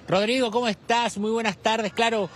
Rodrigo, ¿cómo estás? Muy buenas tardes. Claro,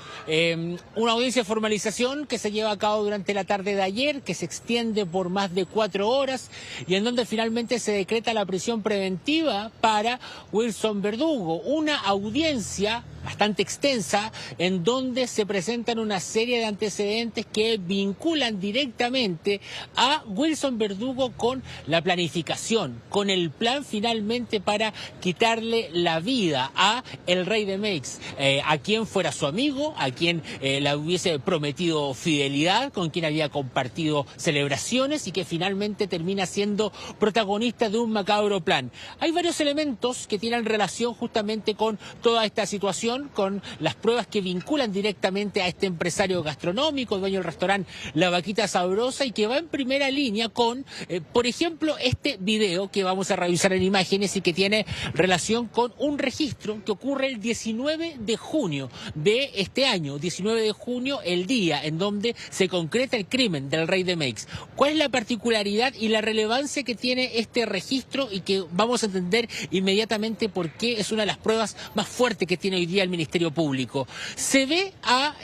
una audiencia de formalización que se lleva a cabo durante la tarde de ayer, que se extiende por más de 4 horas y en donde finalmente se decreta la prisión preventiva para Wilson Verdugo. Una audiencia bastante extensa en donde se presentan una serie de antecedentes que vinculan directamente a Wilson Verdugo con la planificación, con el plan finalmente para quitarle la vida a el Rey de Meix, a quien fuera su amigo, a quien le hubiese prometido fidelidad, con quien había compartido celebraciones y que finalmente termina siendo protagonista de un macabro plan. Hay varios elementos que tienen relación justamente con toda esta situación, con las pruebas que vinculan directamente a este empresario gastronómico, dueño del restaurante La Vaquita Sabrosa, y que va en primera línea con, por ejemplo, este video que vamos a revisar en imágenes y que tiene relación con un registro que ocurre el 19 de junio de este año, 19 de junio, el día en donde se concreta el crimen del Rey de Meix. ¿Cuál es la particularidad y la relevancia que tiene este registro y que vamos a entender inmediatamente por qué es una de las pruebas más fuertes que tiene hoy día el Ministerio Público? Se ve a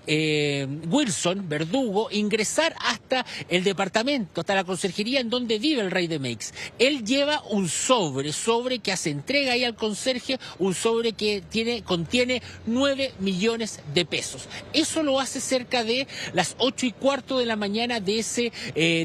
Wilson Verdugo ingresar hasta el departamento, hasta la conserjería en donde vive el Rey de Meix. Él lleva un sobre que hace entrega ahí al conserje, un sobre que contiene 9 millones de pesos. Eso lo hace cerca de las 8:15 de la mañana de ese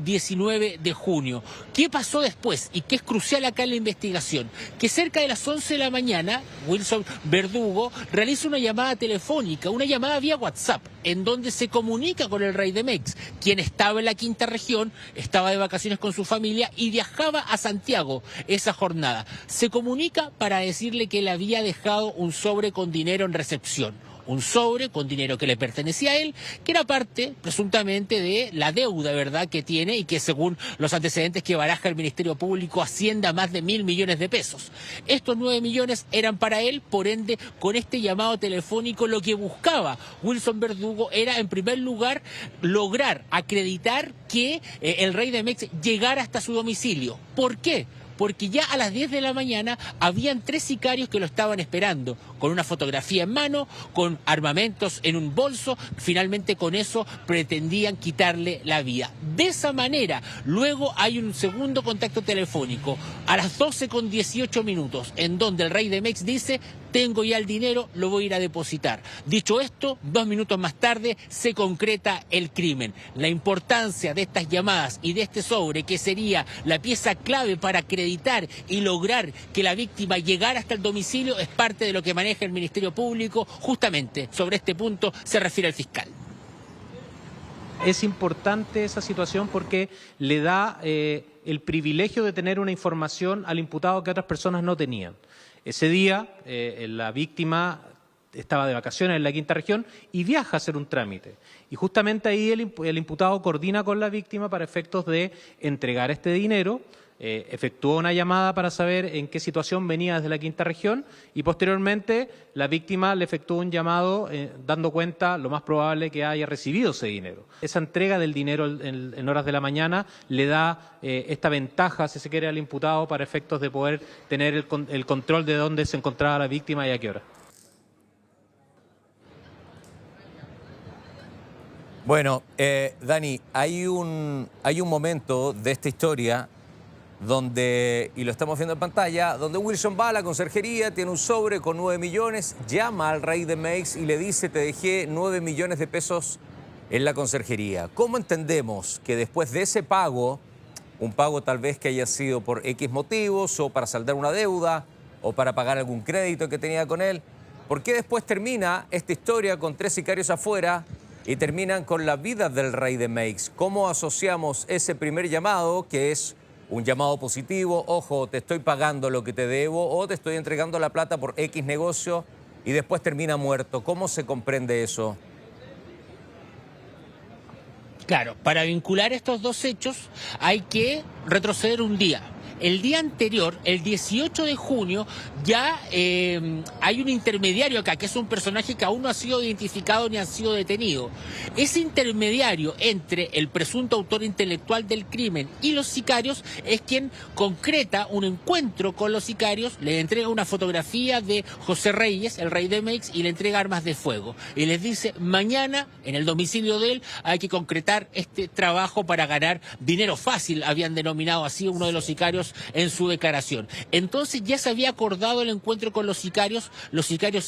19 de junio. ¿Qué pasó después? Y qué es crucial acá en la investigación. Que cerca de las 11 de la mañana, Wilson Verdugo realiza una llamada telefónica, una llamada vía WhatsApp, en donde se comunica con el Rey de Meix, quien estaba en la quinta región, estaba de vacaciones con su familia y viajaba a Santiago esa jornada. Se comunica para decirle que le había dejado un sobre con dinero en recepción. Un sobre con dinero que le pertenecía a él, que era parte, presuntamente, de la deuda, ¿verdad?, que tiene y que, según los antecedentes que baraja el Ministerio Público, asciende a más de 1.000 millones de pesos. Estos 9 millones eran para él, por ende, con este llamado telefónico, lo que buscaba Wilson Verdugo era, en primer lugar, lograr acreditar que el Rey de Meix llegara hasta su domicilio. ¿Por qué? Porque ya a las 10 de la mañana habían 3 sicarios que lo estaban esperando, con una fotografía en mano, con armamentos en un bolso. Finalmente con eso pretendían quitarle la vida. De esa manera, luego hay un segundo contacto telefónico, a las 12:18, en donde el Rey de Meix dice: tengo ya el dinero, lo voy a ir a depositar. Dicho esto, 2 minutos más tarde se concreta el crimen. La importancia de estas llamadas y de este sobre, que sería la pieza clave para acreditar y lograr que la víctima llegara hasta el domicilio, es parte de lo que maneja el Ministerio Público. Justamente sobre este punto se refiere el fiscal. Es importante esa situación porque le da el privilegio de tener una información al imputado que otras personas no tenían. Ese día la víctima estaba de vacaciones en la quinta región y viaja a hacer un trámite. Y justamente ahí el imputado coordina con la víctima para efectos de entregar este dinero. Efectuó una llamada para saber en qué situación venía desde la quinta región y posteriormente la víctima le efectuó un llamado dando cuenta, lo más probable, que haya recibido ese dinero. Esa entrega del dinero en horas de la mañana le da esta ventaja, si se quiere, al imputado para efectos de poder tener el control de dónde se encontraba la víctima y a qué hora. Bueno, Dani, hay un momento de esta historia donde, y lo estamos viendo en pantalla, donde Wilson va a la conserjería, tiene un sobre con 9 millones, llama al Rey de Meix y le dice: te dejé 9 millones de pesos en la conserjería. ¿Cómo entendemos que después de ese pago, un pago tal vez que haya sido por X motivos, o para saldar una deuda, o para pagar algún crédito que tenía con él, por qué después termina esta historia con 3 sicarios afuera y terminan con la vida del Rey de Meix? ¿Cómo asociamos ese primer llamado, que es un llamado positivo, ojo, te estoy pagando lo que te debo o te estoy entregando la plata por X negocio, y después termina muerto? ¿Cómo se comprende eso? Claro, para vincular estos dos hechos hay que retroceder un día. el día anterior, el 18 de junio, ya hay un intermediario acá, que es un personaje que aún no ha sido identificado ni ha sido detenido. Ese intermediario entre el presunto autor intelectual del crimen y los sicarios es quien concreta un encuentro con los sicarios, le entrega una fotografía de José Reyes, el rey de Mex, y le entrega armas de fuego. Y les dice, mañana, en el domicilio de él, hay que concretar este trabajo para ganar dinero fácil, habían denominado así uno de los sicarios en su declaración. Entonces ya se había acordado el encuentro con los sicarios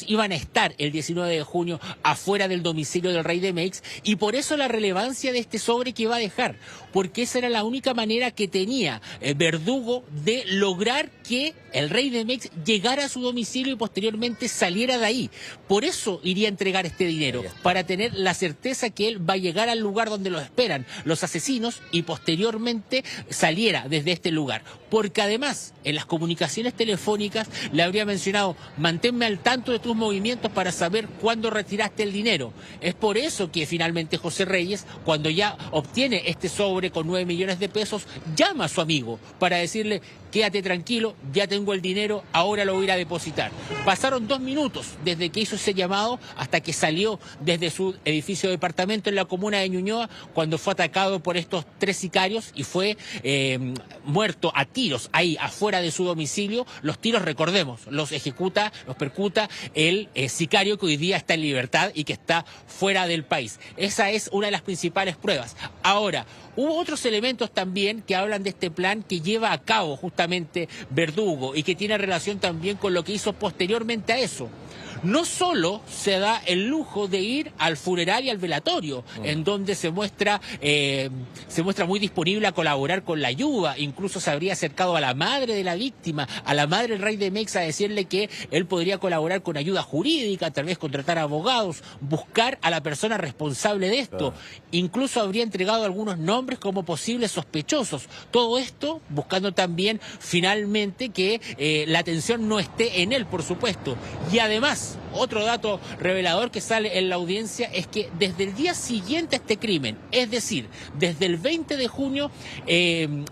iban a estar el 19 de junio afuera del domicilio del rey de Mex, y por eso la relevancia de este sobre que iba a dejar, porque esa era la única manera que tenía Verdugo de lograr que el rey de Mex llegara a su domicilio y posteriormente saliera de ahí. Por eso iría a entregar este dinero, para tener la certeza que él va a llegar al lugar donde lo esperan los asesinos y posteriormente saliera desde este lugar. Porque además, en las comunicaciones telefónicas le habría mencionado, manténme al tanto de tus movimientos para saber cuándo retiraste el dinero. Es por eso que finalmente José Reyes, cuando ya obtiene este sobre con 9 millones de pesos, llama a su amigo para decirle, quédate tranquilo, ya tengo el dinero, ahora lo voy a ir a depositar. Pasaron 2 minutos desde que hizo ese llamado hasta que salió desde su edificio de departamento en la comuna de Ñuñoa, cuando fue atacado por estos 3 sicarios y fue muerto a tiros ahí afuera de su domicilio. Los tiros, recordemos, los percuta el sicario que hoy día está en libertad y que está fuera del país. Esa es una de las principales pruebas. Ahora, hubo otros elementos también que hablan de este plan que lleva a cabo justamente Verdugo y que tiene relación también con lo que hizo posteriormente a eso. No solo se da el lujo de ir al funeral y al velatorio, en donde se muestra muy disponible a colaborar con la ayuda, incluso se habría acercado a la madre de la víctima, a la madre del rey de Mex, a decirle que él podría colaborar con ayuda jurídica, tal vez contratar abogados, buscar a la persona responsable de esto. Incluso habría entregado algunos nombres como posibles sospechosos. Todo esto buscando también finalmente que la atención no esté en él, por supuesto. Y además, otro dato revelador que sale en la audiencia es que desde el día siguiente a este crimen, es decir, desde el 20 de junio,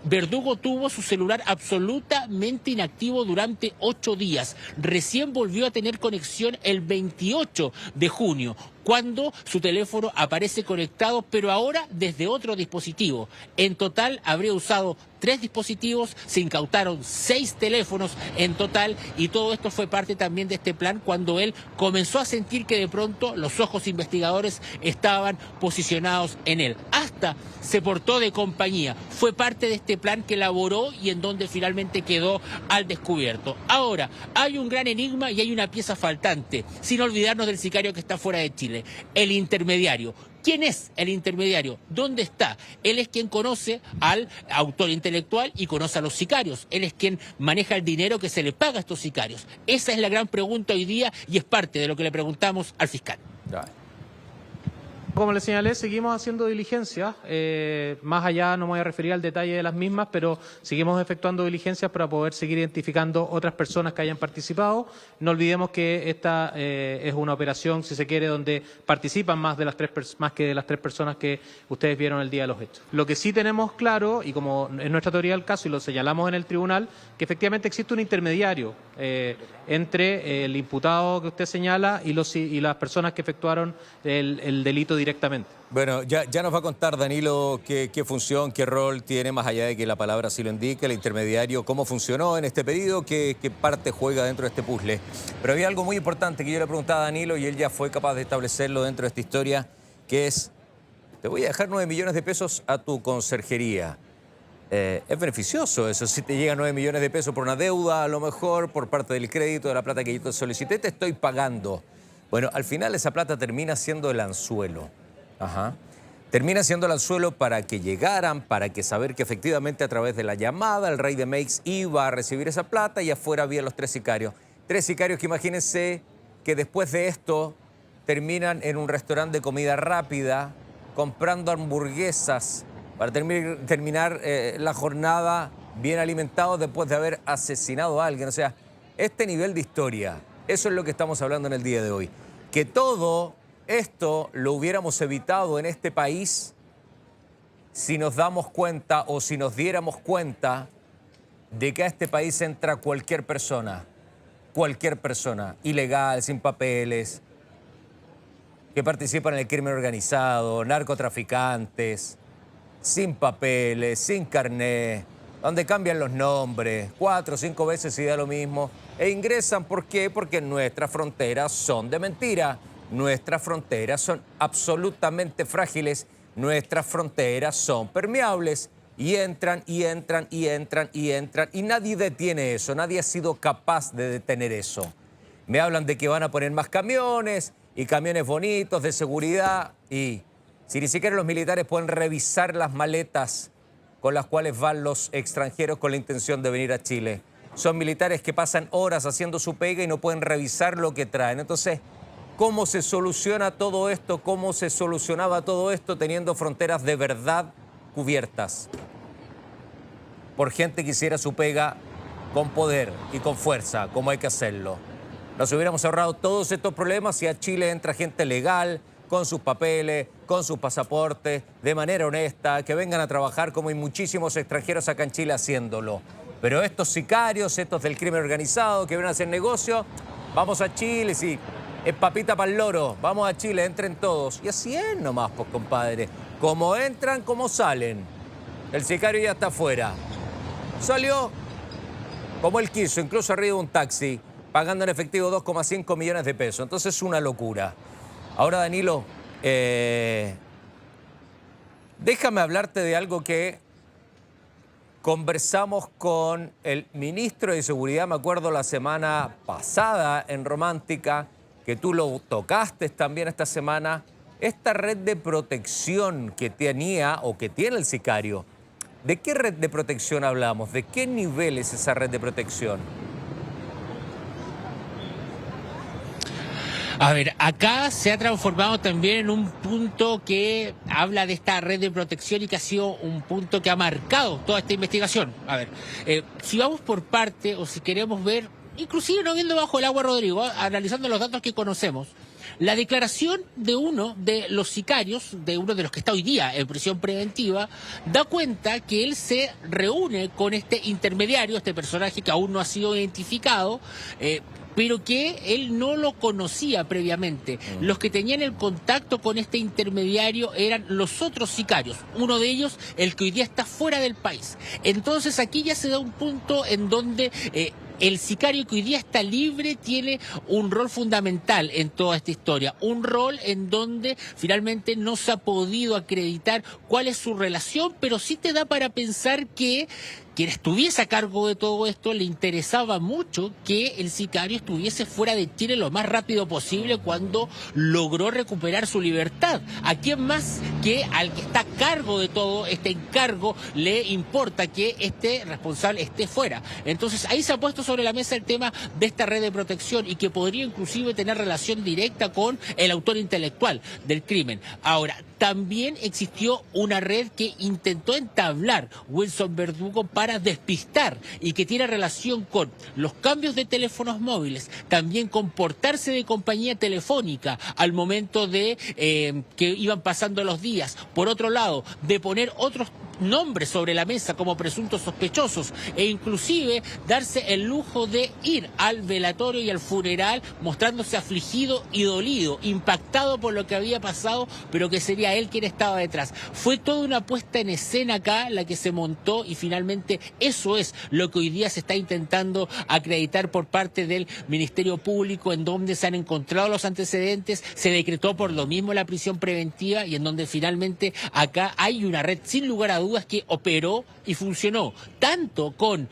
Verdugo tuvo su celular absolutamente inactivo durante 8 días. Recién volvió a tener conexión el 28 de junio, cuando su teléfono aparece conectado, pero ahora desde otro dispositivo. En total habría usado 3 dispositivos, se incautaron 6 teléfonos en total, y todo esto fue parte también de este plan cuando él comenzó a sentir que de pronto los ojos investigadores estaban posicionados en él. Hasta se portó de compañía. Fue parte de este plan que elaboró y en donde finalmente quedó al descubierto. Ahora, hay un gran enigma y hay una pieza faltante, sin olvidarnos del sicario que está fuera de Chile, el intermediario. ¿Quién es el intermediario? ¿Dónde está? Él es quien conoce al autor intelectual y conoce a los sicarios. Él es quien maneja el dinero que se le paga a estos sicarios. Esa es la gran pregunta hoy día y es parte de lo que le preguntamos al fiscal. Como les señalé, seguimos haciendo diligencias. Más allá no me voy a referir al detalle de las mismas, pero seguimos efectuando diligencias para poder seguir identificando otras personas que hayan participado. No olvidemos que esta es una operación, si se quiere, donde participan más que de las 3 personas que ustedes vieron el día de los hechos. Lo que sí tenemos claro, y como es nuestra teoría del caso y lo señalamos en el tribunal, que efectivamente existe un intermediario entre el imputado que usted señala y las personas que efectuaron el delito directamente. Bueno, ya nos va a contar Danilo qué función, qué rol tiene, más allá de que la palabra así lo indique, el intermediario, cómo funcionó en este pedido, qué parte juega dentro de este puzzle. Pero había algo muy importante que yo le preguntaba a Danilo y él ya fue capaz de establecerlo dentro de esta historia, que es, te voy a dejar 9 millones de pesos a tu conserjería. Es beneficioso eso, si te llegan 9 millones de pesos por una deuda, a lo mejor por parte del crédito, de la plata que yo te solicité, te estoy pagando. Bueno, al final esa plata termina siendo el anzuelo. Termina siendo el anzuelo para que llegaran, para que saber que efectivamente a través de la llamada el rey de Mex iba a recibir esa plata y afuera había los 3 sicarios. 3 sicarios que imagínense que después de esto terminan en un restaurante de comida rápida comprando hamburguesas para terminar la jornada bien alimentados después de haber asesinado a alguien. O sea, este nivel de historia, eso es lo que estamos hablando en el día de hoy. Que todo esto lo hubiéramos evitado en este país si nos damos cuenta o si nos diéramos cuenta de que a este país entra cualquier persona, ilegal, sin papeles, que participan en el crimen organizado, narcotraficantes, sin papeles, sin carné, donde cambian los nombres 4 o 5 veces y da lo mismo, e ingresan. ¿Por qué? Porque nuestras fronteras son de mentira, nuestras fronteras son absolutamente frágiles, nuestras fronteras son permeables, y entran, y entran, y entran, y entran, y nadie detiene eso, nadie ha sido capaz de detener eso. Me hablan de que van a poner más camiones, y camiones bonitos de seguridad, y si ni siquiera los militares pueden revisar las maletas con las cuales van los extranjeros con la intención de venir a Chile. Son militares que pasan horas haciendo su pega y no pueden revisar lo que traen. Entonces, ¿cómo se soluciona todo esto? ¿Cómo se solucionaba todo esto teniendo fronteras de verdad cubiertas por gente que hiciera su pega con poder y con fuerza, como hay que hacerlo? Nos hubiéramos ahorrado todos estos problemas si a Chile entra gente legal, con sus papeles, con sus pasaportes, de manera honesta, que vengan a trabajar como hay muchísimos extranjeros acá en Chile haciéndolo. Pero estos sicarios, estos del crimen organizado que vienen a hacer negocio, vamos a Chile, sí, es papita para el loro, vamos a Chile, entren todos. Y así es nomás, pues, compadre. Como entran, como salen. El sicario ya está afuera. Salió como él quiso, incluso arriba de un taxi, pagando en efectivo 2,5 millones de pesos. Entonces es una locura. Ahora, Danilo, déjame hablarte de algo que conversamos con el ministro de Seguridad, me acuerdo la semana pasada en Romántica, que tú lo tocaste también esta semana, esta red de protección que tenía o que tiene el sicario. ¿De qué red de protección hablamos? ¿De qué nivel es esa red de protección? A ver, acá se ha transformado también en un punto que habla de esta red de protección y que ha sido un punto que ha marcado toda esta investigación. A ver, si vamos por parte o si queremos ver, inclusive no viendo bajo el agua, Rodrigo, analizando los datos que conocemos, la declaración de uno de los sicarios, de uno de los que está hoy día en prisión preventiva, da cuenta que él se reúne con este intermediario, este personaje que aún no ha sido identificado, pero que él no lo conocía previamente. Los que tenían el contacto con este intermediario eran los otros sicarios, uno de ellos el que hoy día está fuera del país. Entonces aquí ya se da un punto en donde el sicario que hoy día está libre tiene un rol fundamental en toda esta historia, un rol en donde finalmente no se ha podido acreditar cuál es su relación, pero sí te da para pensar que quien estuviese a cargo de todo esto le interesaba mucho que el sicario estuviese fuera de Chile lo más rápido posible cuando logró recuperar su libertad. ¿A quién más que al que está a cargo de todo este encargo le importa que este responsable esté fuera? Entonces ahí se ha puesto sobre la mesa el tema de esta red de protección y que podría inclusive tener relación directa con el autor intelectual del crimen. Ahora, también existió una red que intentó entablar Wilson Verdugo para despistar y que tiene relación con los cambios de teléfonos móviles, también comportarse de compañía telefónica al momento de que iban pasando los días. Por otro lado, de poner otros nombres sobre la mesa como presuntos sospechosos e inclusive darse el lujo de ir al velatorio y al funeral mostrándose afligido y dolido, impactado por lo que había pasado, pero que sería él quien estaba detrás. Fue toda una puesta en escena acá la que se montó y finalmente eso es lo que hoy día se está intentando acreditar por parte del Ministerio Público, en donde se han encontrado los antecedentes, se decretó por lo mismo la prisión preventiva y en donde finalmente acá hay una red sin lugar a dudas que operó y funcionó tanto con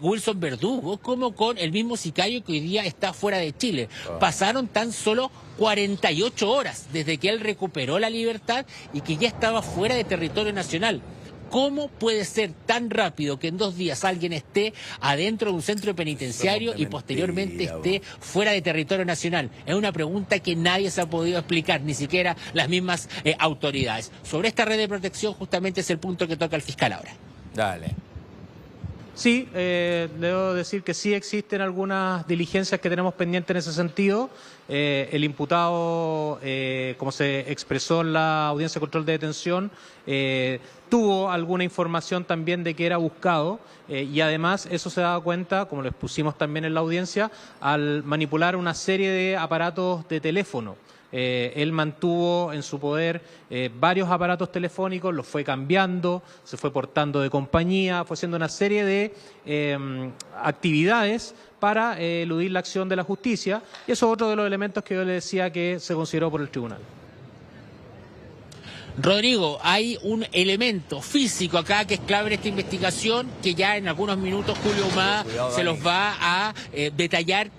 Wilson Verdugo como con el mismo sicario que hoy día está fuera de Chile. Pasaron tan solo 48 horas desde que él recuperó la libertad y que ya estaba fuera de territorio nacional. ¿Cómo puede ser tan rápido que en 2 días alguien esté adentro de un centro penitenciario y posteriormente esté fuera de territorio nacional? Es una pregunta que nadie se ha podido explicar, ni siquiera las mismas autoridades. Sobre esta red de protección justamente es el punto que toca el fiscal ahora. Dale. Sí, debo decir que sí existen algunas diligencias que tenemos pendientes en ese sentido. El imputado, como se expresó en la audiencia de control de detención, tuvo alguna información también de que era buscado y además eso se daba cuenta, como lo expusimos también en la audiencia, al manipular una serie de aparatos de teléfono. Él mantuvo en su poder varios aparatos telefónicos, los fue cambiando, se fue portando de compañía, fue haciendo una serie de actividades para eludir la acción de la justicia, y eso es otro de los elementos que yo le decía que se consideró por el tribunal. Rodrigo, hay un elemento físico acá que es clave en esta investigación, que ya en algunos minutos Julio Humada se los va a detallar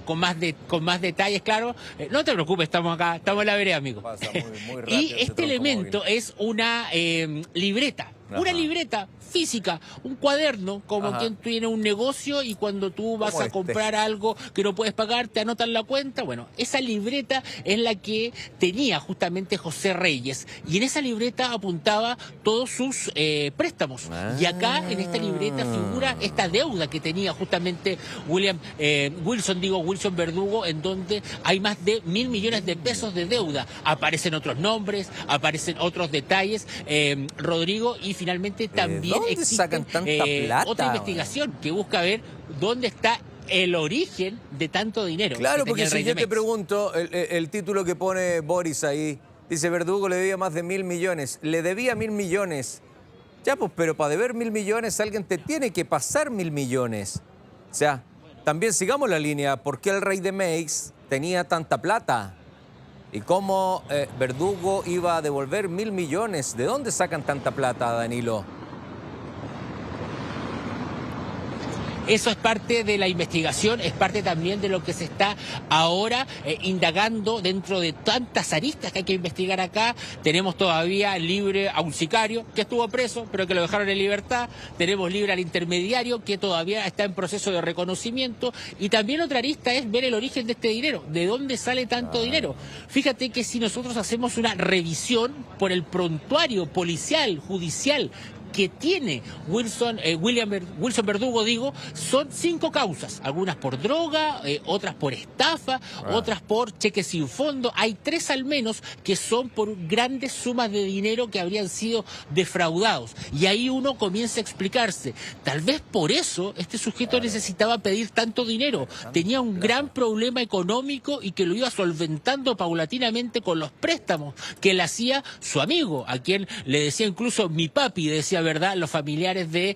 con más detalles, claro. No te preocupes, estamos acá, estamos en la vereda, amigo. Muy Y este elemento es una libreta. Ajá. Una libreta física, un cuaderno, como Ajá. quien tiene un negocio y cuando tú vas Como a este. comprar algo que no puedes pagar, te anotan la cuenta. Bueno, esa libreta es la que tenía justamente José Reyes. Y en esa libreta apuntaba todos sus préstamos. Y acá, en esta libreta, figura esta deuda que tenía justamente Wilson Verdugo, en donde hay más de 1.000 millones de pesos de deuda. Aparecen otros nombres, aparecen otros detalles, Rodrigo, y finalmente también dónde existe sacan tanta plata, otra investigación que busca ver dónde está el origen de tanto dinero. Claro, que porque tenía el si Rey yo de te Mex. pregunto, el título que pone Boris ahí, dice Verdugo le debía más de 1.000 millones. Le debía 1.000 millones. Ya, pues, pero para deber 1.000 millones alguien te tiene que pasar 1.000 millones. O sea, también sigamos la línea. ¿Por qué el Rey de Mex tenía tanta plata? ¿Y cómo Verdugo iba a devolver 1.000 millones? ¿De dónde sacan tanta plata, Danilo? Eso es parte de la investigación, es parte también de lo que se está ahora indagando dentro de tantas aristas que hay que investigar acá. Tenemos todavía libre a un sicario que estuvo preso, pero que lo dejaron en libertad. Tenemos libre al intermediario que todavía está en proceso de reconocimiento. Y también otra arista es ver el origen de este dinero, de dónde sale tanto dinero. Fíjate que si nosotros hacemos una revisión por el prontuario policial, judicial, que tiene Wilson Verdugo, digo, son 5 causas, algunas por droga, otras por estafa, otras por cheques sin fondo. Hay 3 al menos que son por grandes sumas de dinero que habrían sido defraudados. Y ahí uno comienza a explicarse, tal vez por eso este sujeto necesitaba pedir tanto dinero, tenía un gran problema económico y que lo iba solventando paulatinamente con los préstamos que le hacía su amigo, a quien le decía incluso mi papi, decía, ¿verdad?, los familiares de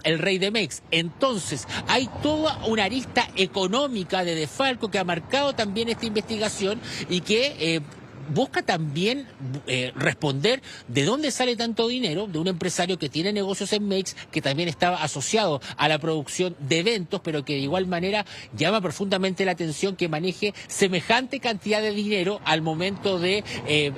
el Rey de Mex. Entonces, hay toda una arista económica de desfalco que ha marcado también esta investigación y que busca también responder de dónde sale tanto dinero de un empresario que tiene negocios en Mex, que también estaba asociado a la producción de eventos, pero que de igual manera llama profundamente la atención que maneje semejante cantidad de dinero al momento de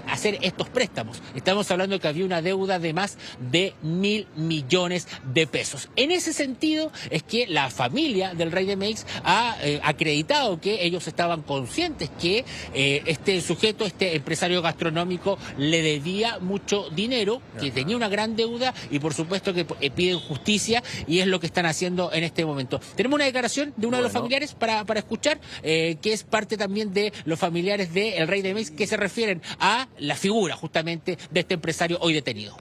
hacer estos préstamos. Estamos hablando de que había una deuda de más de 1.000 millones de pesos. En ese sentido es que la familia del Rey de Mex ha acreditado que ellos estaban conscientes que este sujeto, este empresario gastronómico, le debía mucho dinero, que tenía una gran deuda y por supuesto que piden justicia, y es lo que están haciendo en este momento. Tenemos una declaración de uno de los familiares para escuchar, que es parte también de los familiares del Rey de Mex, que se refieren a la figura justamente de este empresario hoy detenido.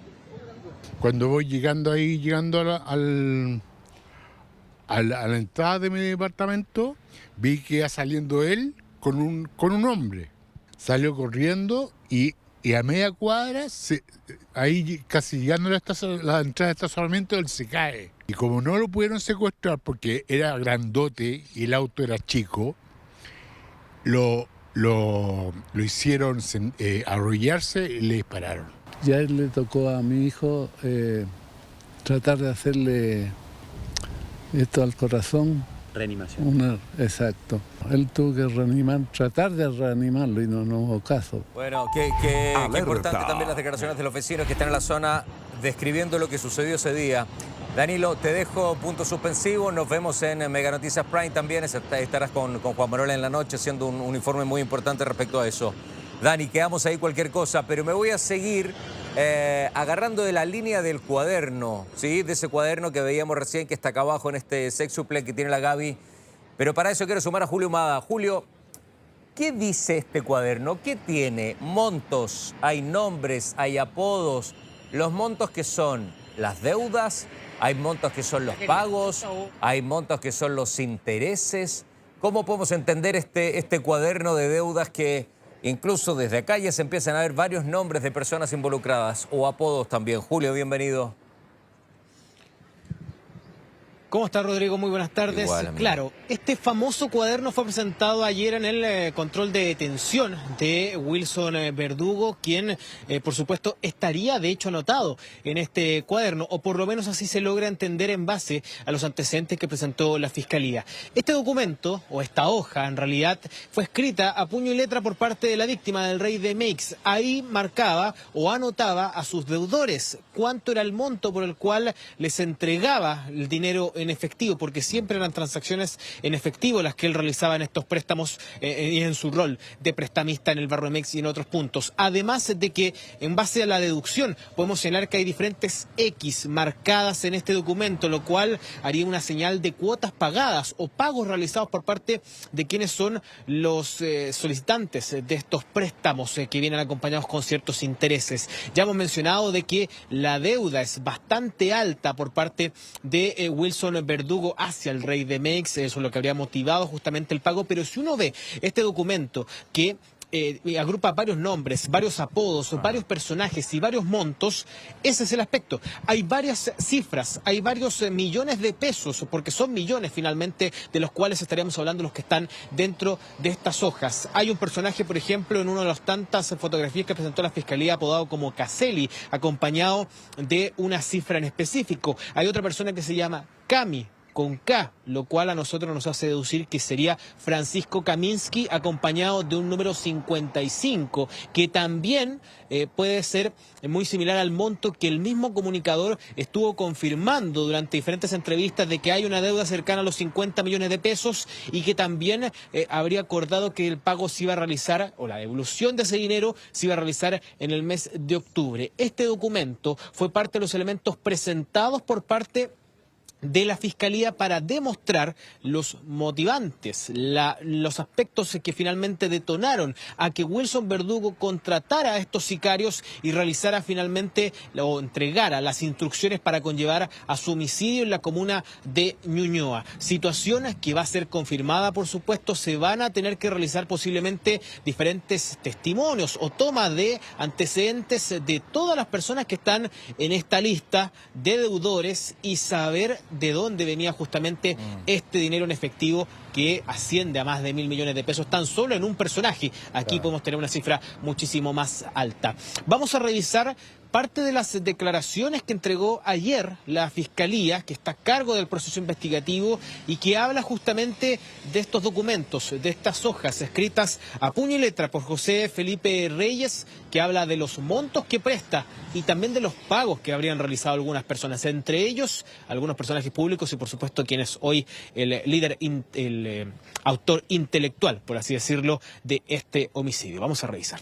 Cuando voy llegando a la entrada de mi departamento, vi que iba saliendo él con un hombre. Salió corriendo y a media cuadra, ahí casi llegando a la entrada de estacionamiento, él se cae. Y como no lo pudieron secuestrar porque era grandote y el auto era chico, lo hicieron arrollarse y le dispararon. Ya él le tocó a mi hijo tratar de hacerle esto al corazón. Reanimación. Exacto. Él tuvo que tratar de reanimarlo y no hubo caso. Bueno, qué importante también las declaraciones de los vecinos que están en la zona describiendo lo que sucedió ese día. Danilo, te dejo punto suspensivo. Nos vemos en Mega Noticias Prime también. Estarás con Juan Manuel en la noche haciendo un informe muy importante respecto a eso. Dani, quedamos ahí cualquier cosa, pero me voy a seguir agarrando de la línea del cuaderno, ¿sí? De ese cuaderno que veíamos recién, que está acá abajo en este sextuple que tiene la Gaby. Pero para eso quiero sumar a Julio Humada. Julio, ¿qué dice este cuaderno? ¿Qué tiene? Montos, hay nombres, hay apodos. Los montos que son las deudas, hay montos que son los pagos, hay montos que son los intereses. ¿Cómo podemos entender este cuaderno de deudas que incluso desde acá ya se empiezan a ver varios nombres de personas involucradas o apodos también? Julio, bienvenido. ¿Cómo está, Rodrigo? Muy buenas tardes. Igual, amigo. Claro, este famoso cuaderno fue presentado ayer en el control de detención de Wilson Verdugo, quien, por supuesto, estaría de hecho anotado en este cuaderno, o por lo menos así se logra entender en base a los antecedentes que presentó la Fiscalía. Este documento, o esta hoja, en realidad, fue escrita a puño y letra por parte de la víctima del rey de Meix. Ahí marcaba o anotaba a sus deudores cuánto era el monto por el cual les entregaba el dinero en efectivo, porque siempre eran transacciones en efectivo las que él realizaba en estos préstamos y en su rol de prestamista en el Barrio Meix y en otros puntos. Además de que, en base a la deducción, podemos señalar que hay diferentes X marcadas en este documento, lo cual haría una señal de cuotas pagadas o pagos realizados por parte de quienes son los solicitantes de estos préstamos que vienen acompañados con ciertos intereses. Ya hemos mencionado de que la deuda es bastante alta por parte de Wilson Verdugo hacia el rey de Meix, eso es lo que habría motivado justamente el pago, pero si uno ve este documento que agrupa varios nombres, varios apodos, varios personajes y varios montos, ese es el aspecto. Hay varias cifras, hay varios millones de pesos, porque son millones finalmente de los cuales estaríamos hablando los que están dentro de estas hojas. Hay un personaje, por ejemplo, en una de las tantas fotografías que presentó la Fiscalía, apodado como Caselli, acompañado de una cifra en específico. Hay otra persona que se llama Cami, con K, lo cual a nosotros nos hace deducir que sería Francisco Kaminsky, acompañado de un número 55, que también puede ser muy similar al monto que el mismo comunicador estuvo confirmando durante diferentes entrevistas, de que hay una deuda cercana a los 50 millones de pesos y que también habría acordado que el pago se iba a realizar, o la devolución de ese dinero se iba a realizar en el mes de octubre. Este documento fue parte de los elementos presentados por parte de la Fiscalía para demostrar los motivantes, los aspectos que finalmente detonaron a que Wilson Verdugo contratara a estos sicarios y realizara finalmente o entregara las instrucciones para conllevar a su homicidio en la comuna de Ñuñoa. Situaciones que va a ser confirmada, por supuesto. Se van a tener que realizar posiblemente diferentes testimonios o tomas de antecedentes de todas las personas que están en esta lista de deudores y saber de dónde venía justamente este dinero en efectivo que asciende a más de 1.000 millones de pesos tan solo en un personaje. Aquí podemos tener una cifra muchísimo más alta. Vamos a revisar parte de las declaraciones que entregó ayer la Fiscalía, que está a cargo del proceso investigativo y que habla justamente de estos documentos, de estas hojas escritas a puño y letra por José Felipe Reyes, que habla de los montos que presta y también de los pagos que habrían realizado algunas personas, entre ellos algunos personajes públicos y por supuesto quien es hoy el líder, el autor intelectual, por así decirlo, de este homicidio. Vamos a revisar.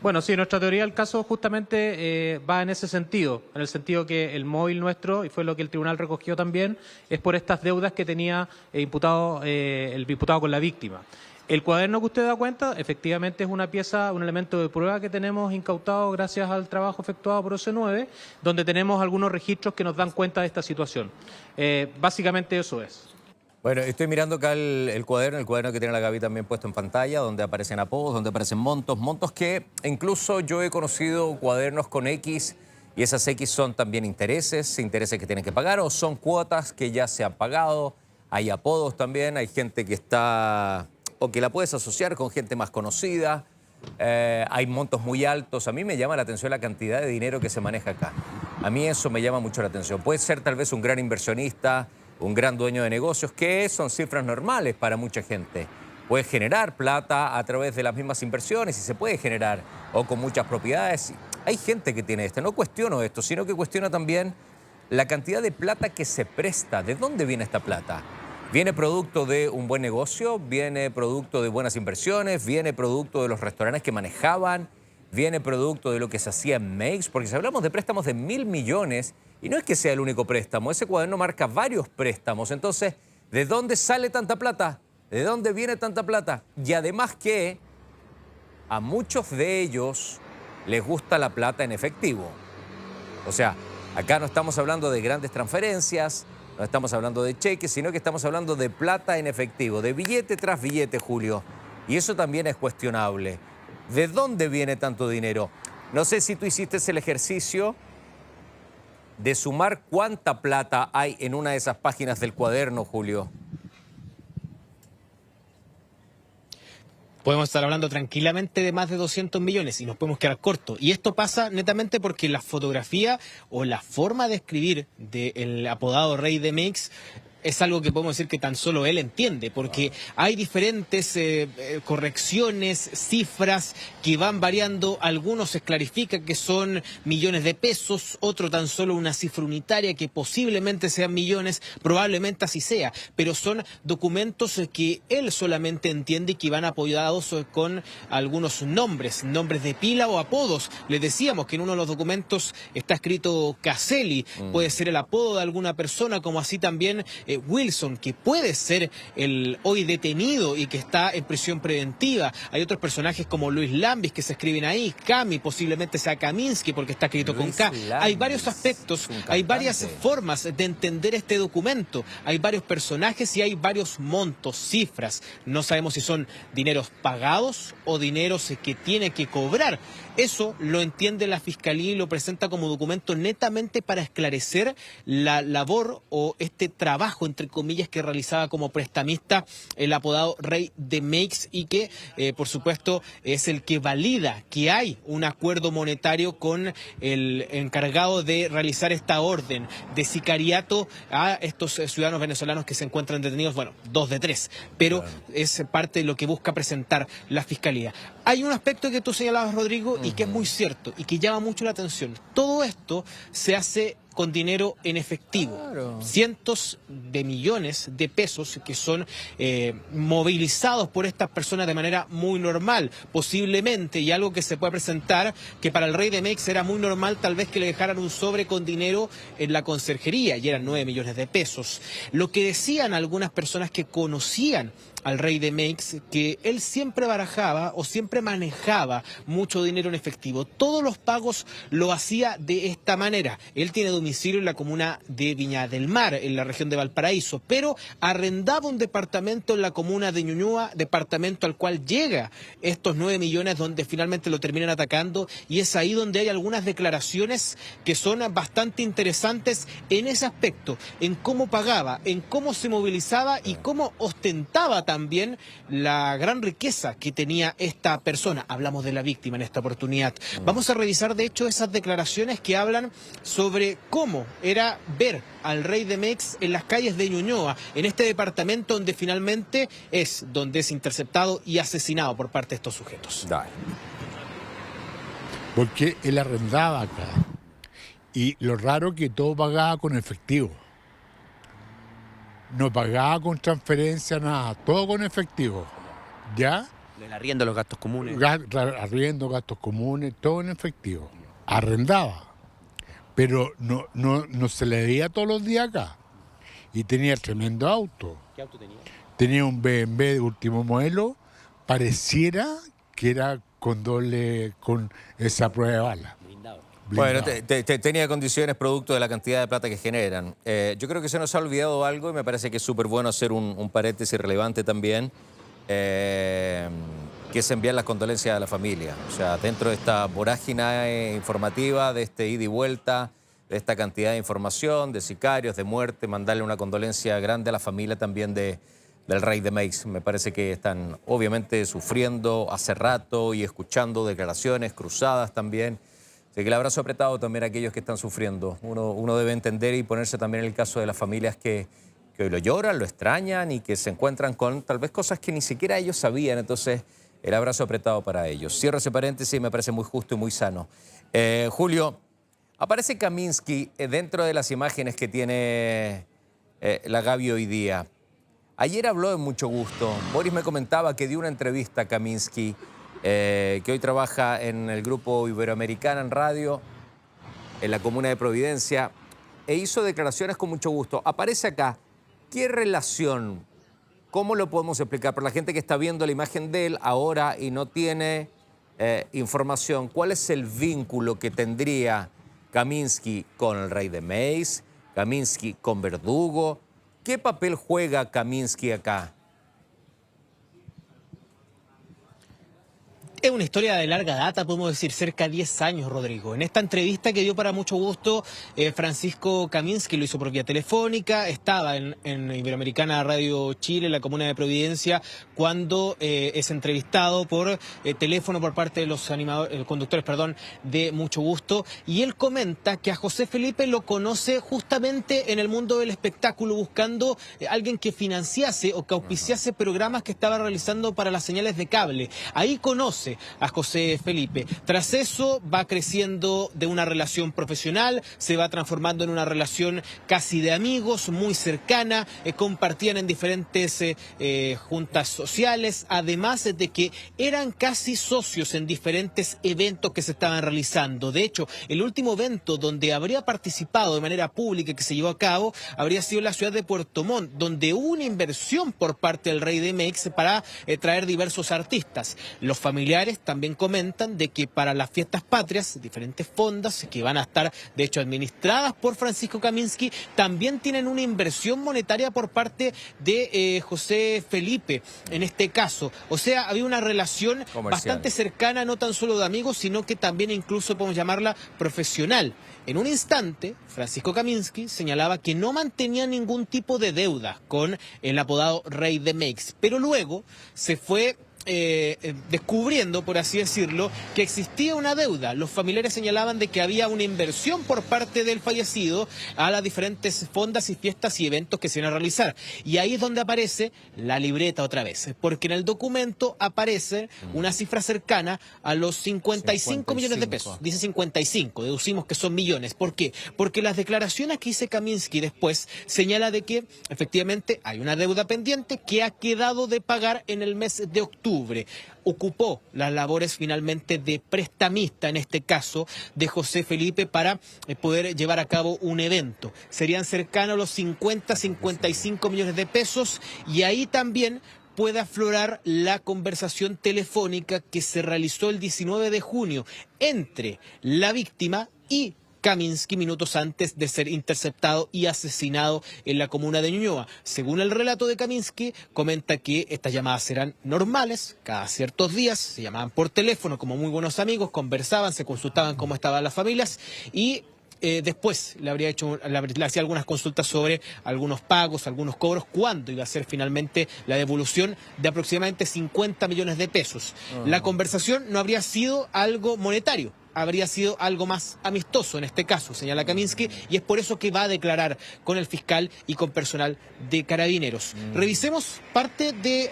Bueno, sí, nuestra teoría del caso justamente va en ese sentido, en el sentido que el móvil nuestro, y fue lo que el tribunal recogió también, es por estas deudas que tenía el imputado con la víctima. El cuaderno que usted da cuenta, efectivamente es una pieza, un elemento de prueba que tenemos incautado gracias al trabajo efectuado por OC9, donde tenemos algunos registros que nos dan cuenta de esta situación. Básicamente eso es. Bueno, estoy mirando acá el cuaderno que tiene la Gaby también puesto en pantalla, donde aparecen apodos, donde aparecen montos que incluso yo he conocido cuadernos con X y esas X son también intereses que tienen que pagar o son cuotas que ya se han pagado. Hay apodos también, hay gente que está o que la puedes asociar con gente más conocida. Hay montos muy altos. A mí me llama la atención la cantidad de dinero que se maneja acá. A mí eso me llama mucho la atención. Puede ser tal vez un gran inversionista, un gran dueño de negocios, que son cifras normales para mucha gente. Puede generar plata a través de las mismas inversiones y se puede generar, o con muchas propiedades. Hay gente que tiene esto. No cuestiono esto, sino que cuestiono también la cantidad de plata que se presta. ¿De dónde viene esta plata? ¿Viene producto de un buen negocio? ¿Viene producto de buenas inversiones? ¿Viene producto de los restaurantes que manejaban? viene producto de lo que se hacía en Makes, porque si hablamos de préstamos de 1.000 millones, y no es que sea el único préstamo, ese cuaderno marca varios préstamos. Entonces, ¿de dónde sale tanta plata? ¿De dónde viene tanta plata? Y además que a muchos de ellos les gusta la plata en efectivo. O sea, acá no estamos hablando de grandes transferencias, no estamos hablando de cheques, sino que estamos hablando de plata en efectivo, de billete tras billete, Julio. Y eso también es cuestionable. ¿De dónde viene tanto dinero? No sé si tú hiciste el ejercicio de sumar cuánta plata hay en una de esas páginas del cuaderno, Julio. Podemos estar hablando tranquilamente de más de 200 millones y nos podemos quedar cortos. Y esto pasa netamente porque la fotografía o la forma de escribir del apodado Rey de Makes es algo que podemos decir que tan solo él entiende, porque hay diferentes correcciones, cifras que van variando. Algunos se clarifica que son millones de pesos, otro tan solo una cifra unitaria que posiblemente sean millones, probablemente así sea, pero son documentos que él solamente entiende y que van apoyados con algunos nombres de pila o apodos. Les decíamos que en uno de los documentos está escrito Caselli, puede ser el apodo de alguna persona, como así también Wilson, que puede ser el hoy detenido y que está en prisión preventiva. Hay otros personajes como Luis Lambis que se escriben ahí, Cami, posiblemente sea Kaminsky porque está escrito con K. Hay varios aspectos, hay varias formas de entender este documento. Hay varios personajes y hay varios montos, cifras. No sabemos si son dineros pagados o dineros que tiene que cobrar. Eso lo entiende la Fiscalía y lo presenta como documento netamente para esclarecer la labor o este trabajo, entre comillas, que realizaba como prestamista el apodado Rey de Makes y que, por supuesto, es el que valida que hay un acuerdo monetario con el encargado de realizar esta orden de sicariato a estos ciudadanos venezolanos que se encuentran detenidos, bueno, 2 de 3, pero es parte de lo que busca presentar la Fiscalía. Hay un aspecto que tú señalabas, Rodrigo, y que es muy cierto y que llama mucho la atención. Todo esto se hace con dinero en efectivo. Claro. Cientos de millones de pesos que son movilizados por estas personas de manera muy normal, posiblemente, y algo que se puede presentar que para el Rey de Makes era muy normal tal vez que le dejaran un sobre con dinero en la conserjería, y eran 9 millones de pesos. Lo que decían algunas personas que conocían al Rey de Makes, que él siempre barajaba o siempre manejaba mucho dinero en efectivo. Todos los pagos lo hacía de esta manera. Él tiene domicilio en la comuna de Viña del Mar, en la región de Valparaíso, pero arrendaba un departamento en la comuna de Ñuñoa, departamento al cual llega estos 9 millones donde finalmente lo terminan atacando, y es ahí donde hay algunas declaraciones que son bastante interesantes en ese aspecto, en cómo pagaba, en cómo se movilizaba y cómo ostentaba también la gran riqueza que tenía esta persona. Hablamos de la víctima en esta oportunidad. Vamos a revisar, de hecho, esas declaraciones que hablan sobre cómo era ver al Rey de Makes en las calles de Ñuñoa, en este departamento donde finalmente es donde es interceptado y asesinado por parte de estos sujetos. Dale. Porque él arrendaba acá. Y lo raro que todo pagaba con efectivo. No pagaba con transferencia, nada, todo con efectivo. ¿Ya? El arriendo, los gastos comunes. Arriendo, gastos comunes, todo en efectivo. Arrendaba. Pero no se le veía todos los días acá. Y tenía tremendo auto. ¿Qué auto tenía? Tenía un BMW de último modelo. Pareciera que era con esa prueba de bala. Bueno, tenía condiciones producto de la cantidad de plata que generan. Yo creo que se nos ha olvidado algo y me parece que es súper bueno hacer un paréntesis relevante también, que es enviar las condolencias a la familia. O sea, dentro de esta vorágine informativa, de este ida y vuelta, de esta cantidad de información, de sicarios, de muerte, mandarle una condolencia grande a la familia también del Rey de Makes. Me parece que están obviamente sufriendo hace rato y escuchando declaraciones cruzadas también. Así que el abrazo apretado también a aquellos que están sufriendo. Uno debe entender y ponerse también en el caso de las familias que hoy lo lloran, lo extrañan y que se encuentran con tal vez cosas que ni siquiera ellos sabían. Entonces, el abrazo apretado para ellos. Cierro ese paréntesis y me parece muy justo y muy sano. Julio, aparece Kaminsky dentro de las imágenes que tiene la Gaby hoy día. Ayer habló de mucho gusto. Boris me comentaba que dio una entrevista a Kaminsky que hoy trabaja en el grupo Iberoamericana en radio, en la comuna de Providencia, e hizo declaraciones con mucho gusto. Aparece acá. ¿Qué relación? ¿Cómo lo podemos explicar? Para la gente que está viendo la imagen de él ahora y no tiene información, ¿cuál es el vínculo que tendría Kaminsky con el rey de Meis, Kaminsky con Verdugo? ¿Qué papel juega Kaminsky acá? Es una historia de larga data, podemos decir, cerca de 10 años, Rodrigo. En esta entrevista que dio para mucho gusto, Francisco Kaminsky lo hizo por vía telefónica, estaba en Iberoamericana Radio Chile, en la comuna de Providencia, cuando es entrevistado por teléfono por parte de los conductores de Mucho Gusto, y él comenta que a José Felipe lo conoce justamente en el mundo del espectáculo, buscando alguien que financiase o que auspiciase programas que estaba realizando para las señales de cable. Ahí conoce a José Felipe. Tras eso va creciendo de una relación profesional, se va transformando en una relación casi de amigos, muy cercana, compartían en diferentes juntas sociales, además de que eran casi socios en diferentes eventos que se estaban realizando. De hecho, el último evento donde habría participado de manera pública que se llevó a cabo habría sido en la ciudad de Puerto Montt, donde hubo una inversión por parte del rey de Mex para traer diversos artistas. Los familiares también comentan de que para las fiestas patrias, diferentes fondas que van a estar, de hecho, administradas por Francisco Kaminsky, también tienen una inversión monetaria por parte de José Felipe, en este caso. O sea, había una relación bastante cercana, no tan solo de amigos, sino que también incluso podemos llamarla profesional. En un instante, Francisco Kaminsky señalaba que no mantenía ningún tipo de deuda con el apodado Rey de Mex, pero luego se fue descubriendo, por así decirlo, que existía una deuda. Los familiares señalaban de que había una inversión por parte del fallecido a las diferentes fondas y fiestas y eventos que se iban a realizar. Y ahí es donde aparece la libreta otra vez, porque en el documento aparece una cifra cercana a los 55 millones de pesos. Dice 55, deducimos que son millones. ¿Por qué? Porque las declaraciones que hizo Kaminsky después señala de que efectivamente hay una deuda pendiente que ha quedado de pagar en el mes de octubre. Ocupó las labores finalmente de prestamista, en este caso, de José Felipe para poder llevar a cabo un evento. Serían cercanos a los 50-55 millones de pesos, y ahí también puede aflorar la conversación telefónica que se realizó el 19 de junio entre la víctima y Kaminsky minutos antes de ser interceptado y asesinado en la comuna de Ñuñoa. Según el relato de Kaminsky, comenta que estas llamadas eran normales, cada ciertos días, se llamaban por teléfono como muy buenos amigos, conversaban, se consultaban cómo estaban las familias, y después le hacía algunas consultas sobre algunos pagos, algunos cobros, cuándo iba a ser finalmente la devolución de aproximadamente 50 millones de pesos. La conversación no habría sido algo monetario, habría sido algo más amistoso en este caso, señala Kaminsky, y es por eso que va a declarar con el fiscal y con personal de Carabineros. Revisemos parte de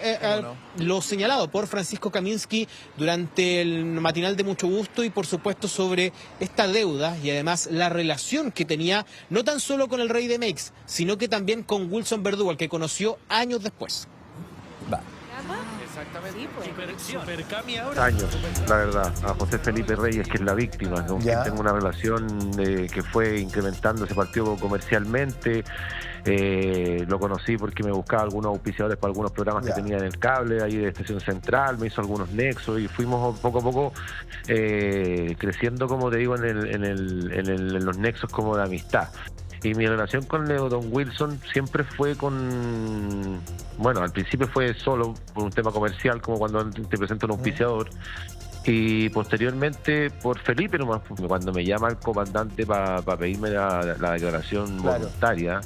lo señalado por Francisco Kaminsky durante el matinal de Mucho Gusto, y por supuesto sobre esta deuda y además la relación que tenía no tan solo con el rey de Mex, sino que también con Wilson Verdugo, al que conoció años después. Exactamente. Años, la verdad, a José Felipe Reyes, que es la víctima, con quien tengo una relación que fue incrementando, se partió comercialmente. Lo conocí porque me buscaba algunos auspiciadores para algunos programas que tenía en el cable, ahí de Estación Central, me hizo algunos nexos y fuimos poco a poco creciendo, como te digo, en los nexos como de amistad. Y mi relación con Don Wilson siempre fue bueno, al principio fue solo por un tema comercial, como cuando te presenta un auspiciador, y posteriormente por Felipe nomás, cuando me llama el comandante para pedirme la declaración voluntaria,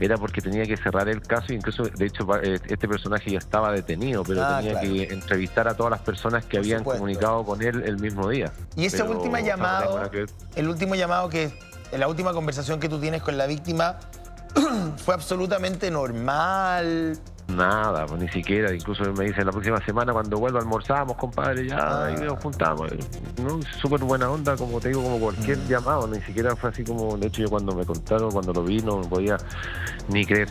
era porque tenía que cerrar el caso, y incluso, de hecho, este personaje ya estaba detenido, pero tenía que entrevistar a todas las personas que habían comunicado con él el mismo día. Y ese último llamado, la última conversación que tú tienes con la víctima, ¿fue absolutamente normal? Nada, pues, ni siquiera. Incluso me dice, la próxima semana cuando vuelva almorzamos, compadre, ya ahí nos juntamos. ¿No? Súper buena onda, como te digo, como cualquier llamado. Ni siquiera fue así como, de hecho, yo cuando me contaron, cuando lo vi, no me podía ni creer.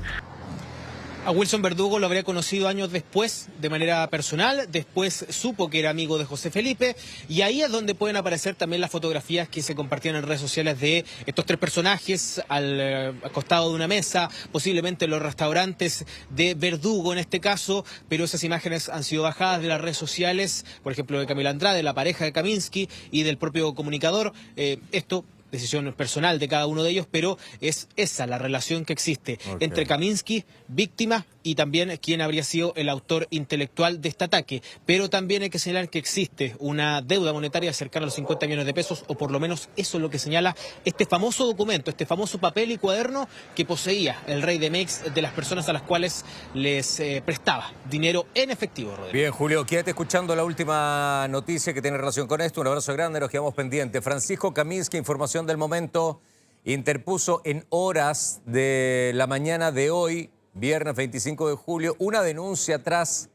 A Wilson Verdugo lo habría conocido años después de manera personal, después supo que era amigo de José Felipe y ahí es donde pueden aparecer también las fotografías que se compartían en redes sociales de estos tres personajes al costado de una mesa, posiblemente en los restaurantes de Verdugo en este caso, pero esas imágenes han sido bajadas de las redes sociales, por ejemplo de Camilo Andrade, la pareja de Kaminsky y del propio comunicador. Esto decisión personal de cada uno de ellos, pero es esa la relación que existe entre Kaminsky, víctima, y también quién habría sido el autor intelectual de este ataque. Pero también hay que señalar que existe una deuda monetaria cercana a los 50 millones de pesos, o por lo menos eso es lo que señala este famoso documento, este famoso papel y cuaderno que poseía el rey de Mex de las personas a las cuales les prestaba dinero en efectivo, Rodrigo. Bien, Julio, quédate escuchando la última noticia que tiene relación con esto. Un abrazo grande, nos quedamos pendientes. Francisco Kaminsky, información del momento, interpuso en horas de la mañana de hoy, viernes 25 de julio, una denuncia tras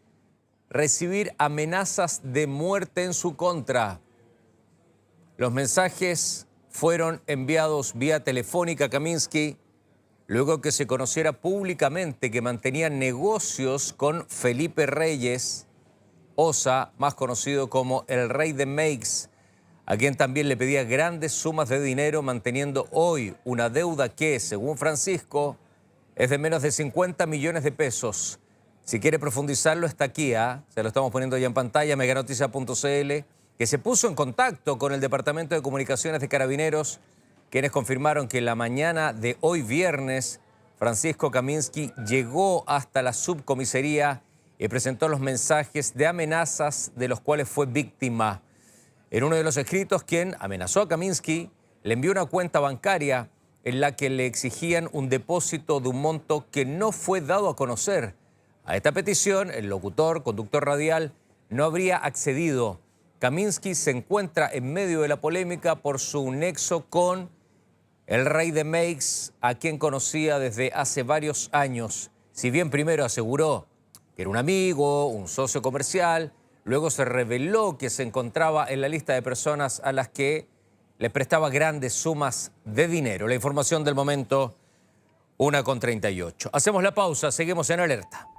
recibir amenazas de muerte en su contra. Los mensajes fueron enviados vía telefónica a Kaminsky luego que se conociera públicamente que mantenía negocios con Felipe Reyes Osa, más conocido como el Rey de Mex, a quien también le pedía grandes sumas de dinero, manteniendo hoy una deuda que, según Francisco, es de menos de 50 millones de pesos. Si quiere profundizarlo, está aquí, se lo estamos poniendo ya en pantalla, meganoticia.cl, que se puso en contacto con el Departamento de Comunicaciones de Carabineros, quienes confirmaron que la mañana de hoy viernes, Francisco Kaminsky llegó hasta la subcomisaría y presentó los mensajes de amenazas de los cuales fue víctima. En uno de los escritos, quien amenazó a Kaminsky le envió una cuenta bancaria en la que le exigían un depósito de un monto que no fue dado a conocer. A esta petición, el conductor radial, no habría accedido. Kaminsky se encuentra en medio de la polémica por su nexo con el Rey de Mex, a quien conocía desde hace varios años. Si bien primero aseguró que era un amigo, un socio comercial, luego se reveló que se encontraba en la lista de personas a las que le prestaba grandes sumas de dinero. La información del momento, 1:38. Hacemos la pausa, seguimos en alerta.